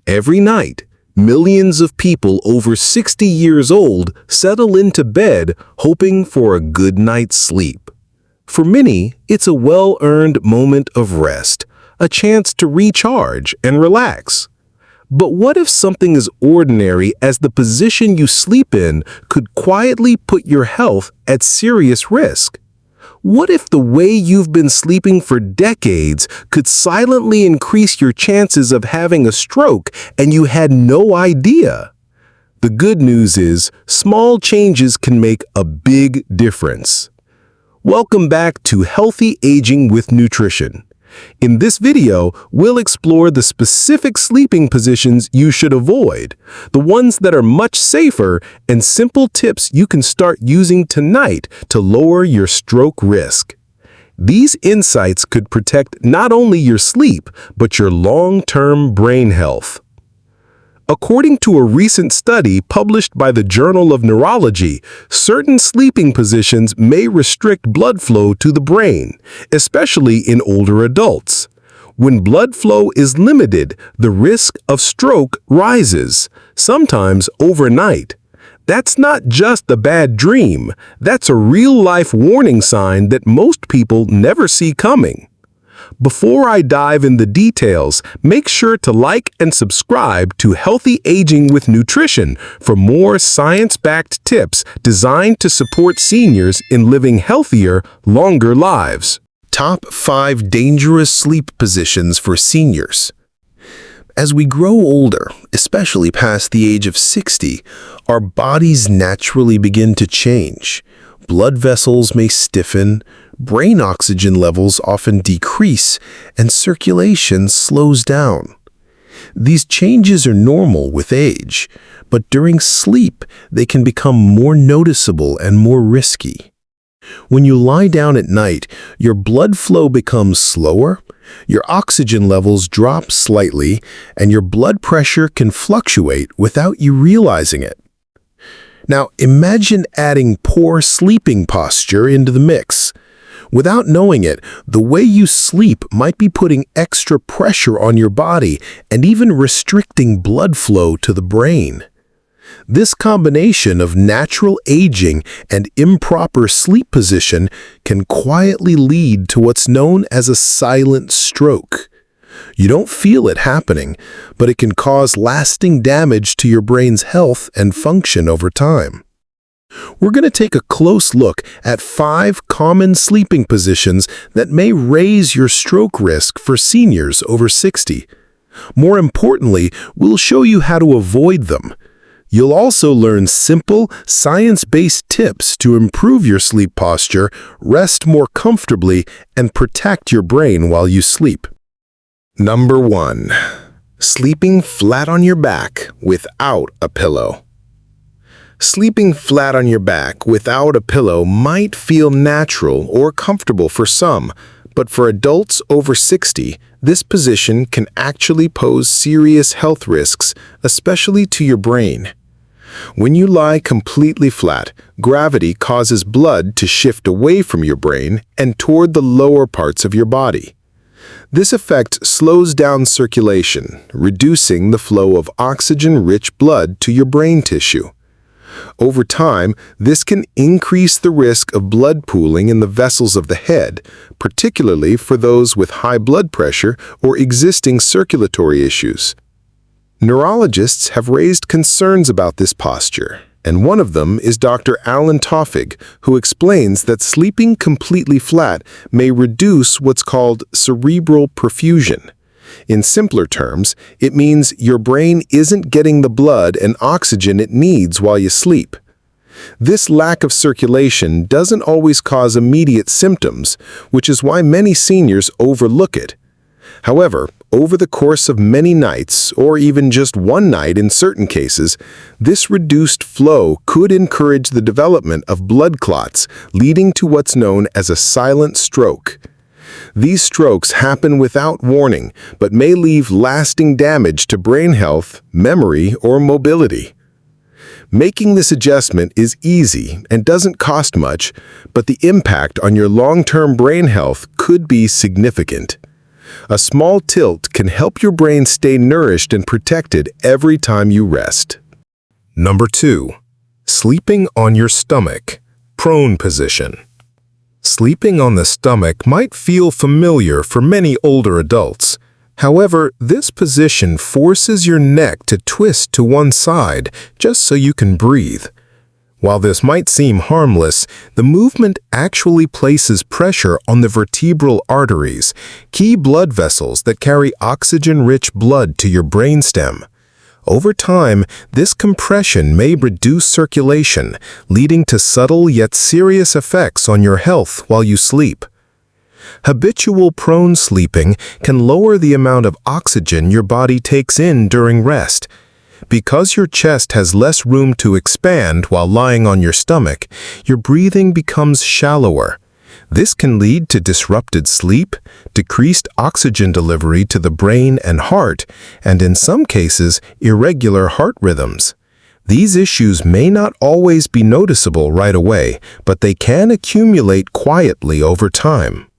Every night, millions of people over 60 years old settle into bed hoping for a good night's sleep. For many, it's a well-earned moment of rest, a chance to recharge and relax. But what if something as ordinary as the position you sleep in could quietly put your health at serious risk? What if the way you've been sleeping for decades could silently increase your chances of having a stroke and you had no idea? The good news is, small changes can make a big difference. Welcome back to Healthy Aging with Nutrition. In this video, we'll explore the specific sleeping positions you should avoid, the ones that are much safer, and simple tips you can start using tonight to lower your stroke risk. These insights could protect not only your sleep, but your long-term brain health. According to a recent study published by the Journal of Neurology, certain sleeping positions may restrict blood flow to the brain, especially in older adults. When blood flow is limited, the risk of stroke rises, sometimes overnight. That's not just a bad dream, that's a real-life warning sign that most people never see coming. Before I dive in the details, make sure to like and subscribe to Healthy Aging with Nutrition for more science-backed tips designed to support seniors in living healthier, longer lives. Top 5 dangerous sleep positions for seniors. As we grow older, especially past the age of 60, our bodies naturally begin to change. Blood vessels may stiffen, brain oxygen levels often decrease, and circulation slows down. These changes are normal with age, but during sleep, they can become more noticeable and more risky. When you lie down at night, your blood flow becomes slower, your oxygen levels drop slightly, and your blood pressure can fluctuate without you realizing it. Now, imagine adding poor sleeping posture into the mix. Without knowing it, the way you sleep might be putting extra pressure on your body and even restricting blood flow to the brain. This combination of natural aging and improper sleep position can quietly lead to what's known as a silent stroke. You don't feel it happening, but it can cause lasting damage to your brain's health and function over time. We're going to take a close look at 5 common sleeping positions that may raise your stroke risk for seniors over 60. More importantly, we'll show you how to avoid them. You'll also learn simple, science-based tips to improve your sleep posture, rest more comfortably, and protect your brain while you sleep. Number 1. Sleeping flat on your back without a pillow. Sleeping flat on your back without a pillow might feel natural or comfortable for some, but for adults over 60, this position can actually pose serious health risks, especially to your brain. When you lie completely flat, gravity causes blood to shift away from your brain and toward the lower parts of your body. This effect slows down circulation, reducing the flow of oxygen-rich blood to your brain tissue. Over time, this can increase the risk of blood pooling in the vessels of the head, particularly for those with high blood pressure or existing circulatory issues. Neurologists have raised concerns about this posture, and one of them is Dr. Alan Toffig, who explains that sleeping completely flat may reduce what's called cerebral perfusion. In simpler terms, it means your brain isn't getting the blood and oxygen it needs while you sleep. This lack of circulation doesn't always cause immediate symptoms, which is why many seniors overlook it. However, over the course of many nights, or even just one night in certain cases, this reduced flow could encourage the development of blood clots, leading to what's known as a silent stroke. These strokes happen without warning, but may leave lasting damage to brain health, memory, or mobility. Making this adjustment is easy and doesn't cost much, but the impact on your long-term brain health could be significant. A small tilt can help your brain stay nourished and protected every time you rest. Number 2. Sleeping on your stomach, prone position. Sleeping on the stomach might feel familiar for many older adults. However, this position forces your neck to twist to one side just so you can breathe. While this might seem harmless, the movement actually places pressure on the vertebral arteries, key blood vessels that carry oxygen-rich blood to your brainstem. Over time, this compression may reduce circulation, leading to subtle yet serious effects on your health while you sleep. Habitual prone sleeping can lower the amount of oxygen your body takes in during rest. Because your chest has less room to expand while lying on your stomach, your breathing becomes shallower. This can lead to disrupted sleep, decreased oxygen delivery to the brain and heart, and in some cases, irregular heart rhythms. These issues may not always be noticeable right away, but they can accumulate quietly over time.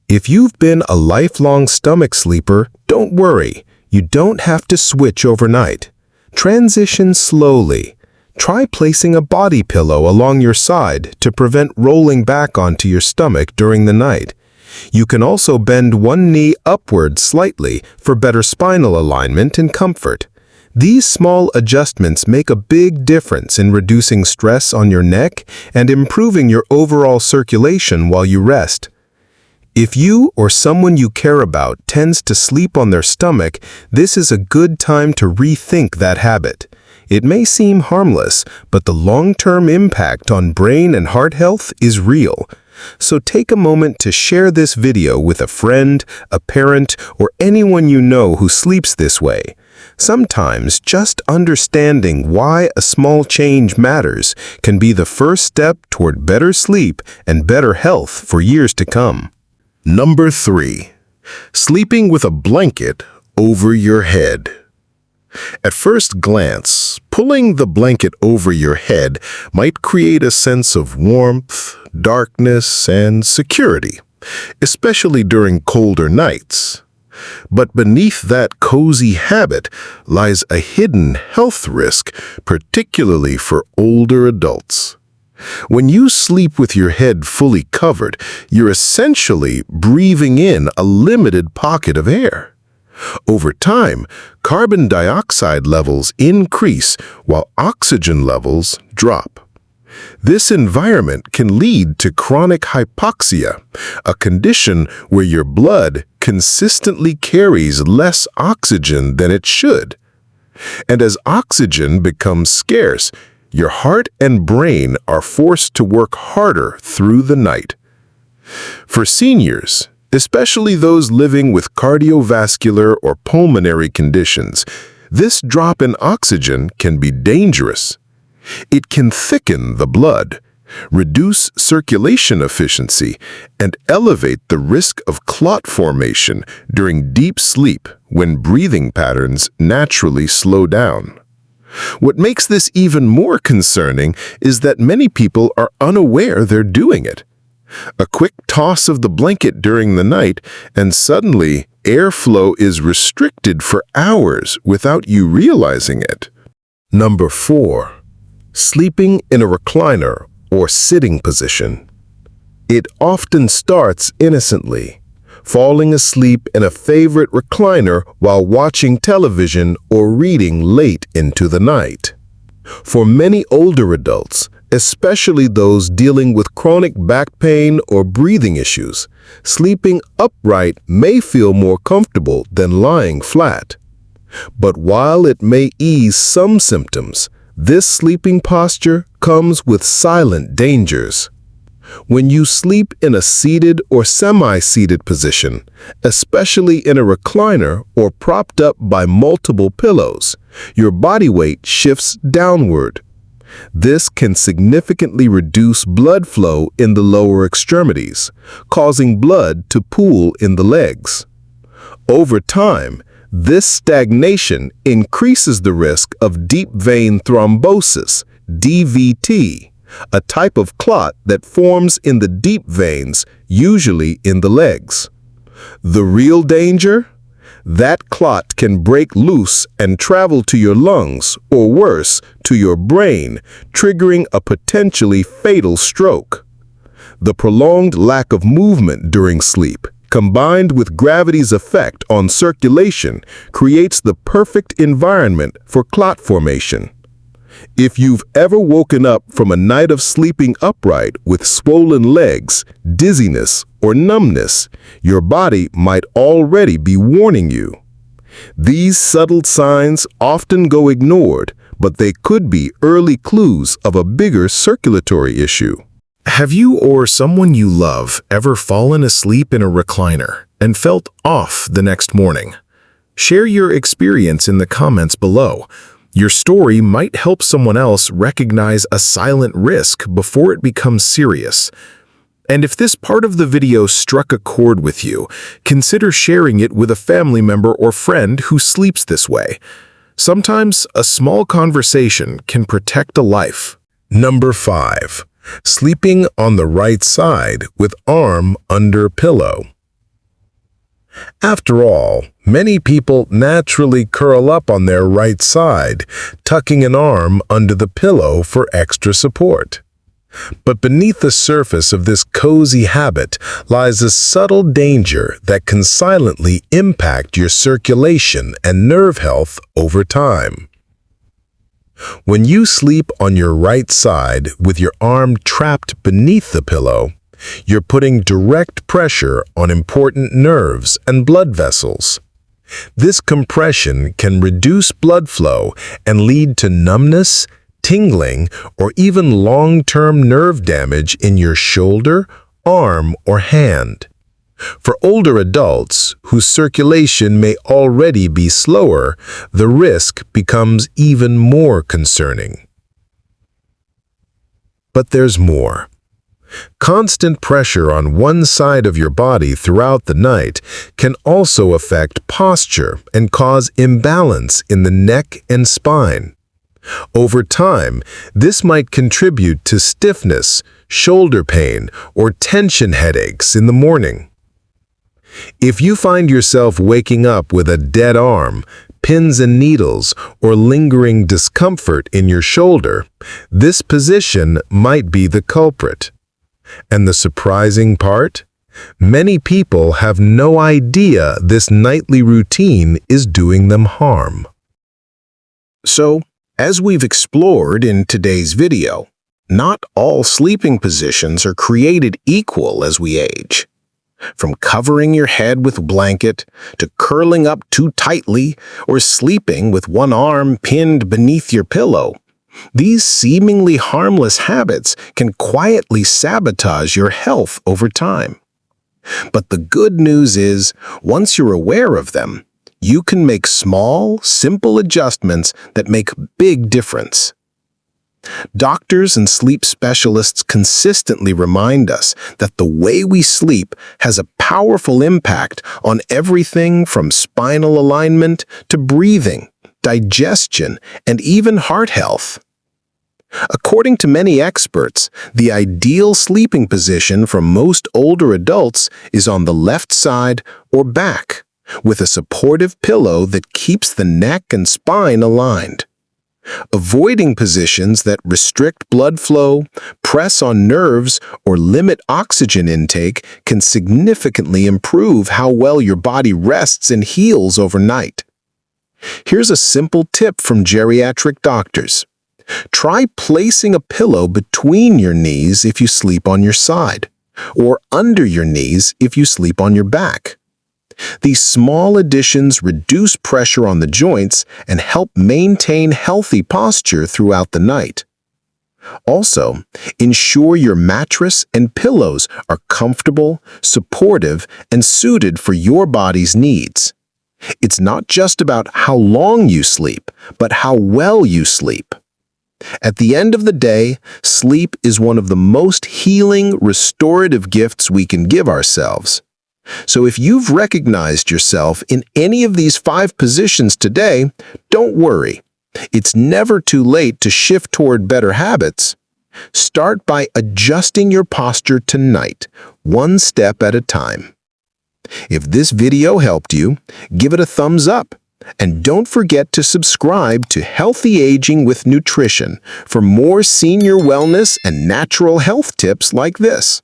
If you've been a lifelong stomach sleeper, don't worry. You don't have to switch overnight. Transition slowly. Try placing a body pillow along your side to prevent rolling back onto your stomach during the night. You can also bend one knee upward slightly for better spinal alignment and comfort. These small adjustments make a big difference in reducing stress on your neck and improving your overall circulation while you rest. If you or someone you care about tends to sleep on their stomach, this is a good time to rethink that habit. It may seem harmless, but the long-term impact on brain and heart health is real. So take a moment to share this video with a friend, a parent, or anyone you know who sleeps this way. Sometimes just understanding why a small change matters can be the first step toward better sleep and better health for years to come. Number 3. Sleeping with a blanket over your head. At first glance, pulling the blanket over your head might create a sense of warmth, darkness, and security, especially during colder nights. But beneath that cozy habit lies a hidden health risk, particularly for older adults. When you sleep with your head fully covered, you're essentially breathing in a limited pocket of air. Over time, carbon dioxide levels increase while oxygen levels drop. This environment can lead to chronic hypoxia, a condition where your blood consistently carries less oxygen than it should. And as oxygen becomes scarce, your heart and brain are forced to work harder through the night. For seniors, especially those living with cardiovascular or pulmonary conditions, this drop in oxygen can be dangerous. It can thicken the blood, reduce circulation efficiency, and elevate the risk of clot formation during deep sleep when breathing patterns naturally slow down. What makes this even more concerning is that many people are unaware they're doing it. A quick toss of the blanket during the night, and suddenly airflow is restricted for hours without you realizing it. Number 4. Sleeping in a recliner or sitting position. It often starts innocently, falling asleep in a favorite recliner while watching television or reading late into the night. For many older adults, especially those dealing with chronic back pain or breathing issues, sleeping upright may feel more comfortable than lying flat. But while it may ease some symptoms, this sleeping posture comes with silent dangers. When you sleep in a seated or semi-seated position, especially in a recliner or propped up by multiple pillows, your body weight shifts downward. This can significantly reduce blood flow in the lower extremities, causing blood to pool in the legs. Over time, this stagnation increases the risk of deep vein thrombosis, DVT, a type of clot that forms in the deep veins, usually in the legs. The real danger? That clot can break loose and travel to your lungs, or worse, to your brain, triggering a potentially fatal stroke. The prolonged lack of movement during sleep, combined with gravity's effect on circulation, creates the perfect environment for clot formation. If you've ever woken up from a night of sleeping upright with swollen legs, dizziness, or numbness, your body might already be warning you. These subtle signs often go ignored, but they could be early clues of a bigger circulatory issue. Have you or someone you love ever fallen asleep in a recliner and felt off the next morning? Share your experience in the comments below. Your story might help someone else recognize a silent risk before it becomes serious. And if this part of the video struck a chord with you, consider sharing it with a family member or friend who sleeps this way. Sometimes a small conversation can protect a life. Number 5. Sleeping on the right side with arm under pillow. After all, many people naturally curl up on their right side, tucking an arm under the pillow for extra support. But beneath the surface of this cozy habit lies a subtle danger that can silently impact your circulation and nerve health over time. When you sleep on your right side with your arm trapped beneath the pillow, you're putting direct pressure on important nerves and blood vessels. This compression can reduce blood flow and lead to numbness, tingling, or even long-term nerve damage in your shoulder, arm, or hand. For older adults whose circulation may already be slower, the risk becomes even more concerning. But there's more. Constant pressure on one side of your body throughout the night can also affect posture and cause imbalance in the neck and spine. Over time, this might contribute to stiffness, shoulder pain, or tension headaches in the morning. If you find yourself waking up with a dead arm, pins and needles, or lingering discomfort in your shoulder, this position might be the culprit. And the surprising part? Many people have no idea this nightly routine is doing them harm. So, as we've explored in today's video, not all sleeping positions are created equal as we age. From covering your head with a blanket, to curling up too tightly, or sleeping with one arm pinned beneath your pillow, these seemingly harmless habits can quietly sabotage your health over time. But the good news is, once you're aware of them, you can make small, simple adjustments that make a big difference. Doctors and sleep specialists consistently remind us that the way we sleep has a powerful impact on everything from spinal alignment to breathing, digestion, and even heart health. According to many experts, the ideal sleeping position for most older adults is on the left side or back, with a supportive pillow that keeps the neck and spine aligned. Avoiding positions that restrict blood flow, press on nerves, or limit oxygen intake can significantly improve how well your body rests and heals overnight. Here's a simple tip from geriatric doctors. Try placing a pillow between your knees if you sleep on your side, or under your knees if you sleep on your back. These small additions reduce pressure on the joints and help maintain healthy posture throughout the night. Also, ensure your mattress and pillows are comfortable, supportive, and suited for your body's needs. It's not just about how long you sleep, but how well you sleep. At the end of the day, sleep is one of the most healing, restorative gifts we can give ourselves. So if you've recognized yourself in any of these 5 positions today, don't worry. It's never too late to shift toward better habits. Start by adjusting your posture tonight, one step at a time. If this video helped you, give it a thumbs up. And don't forget to subscribe to Healthy Aging with Nutrition for more senior wellness and natural health tips like this.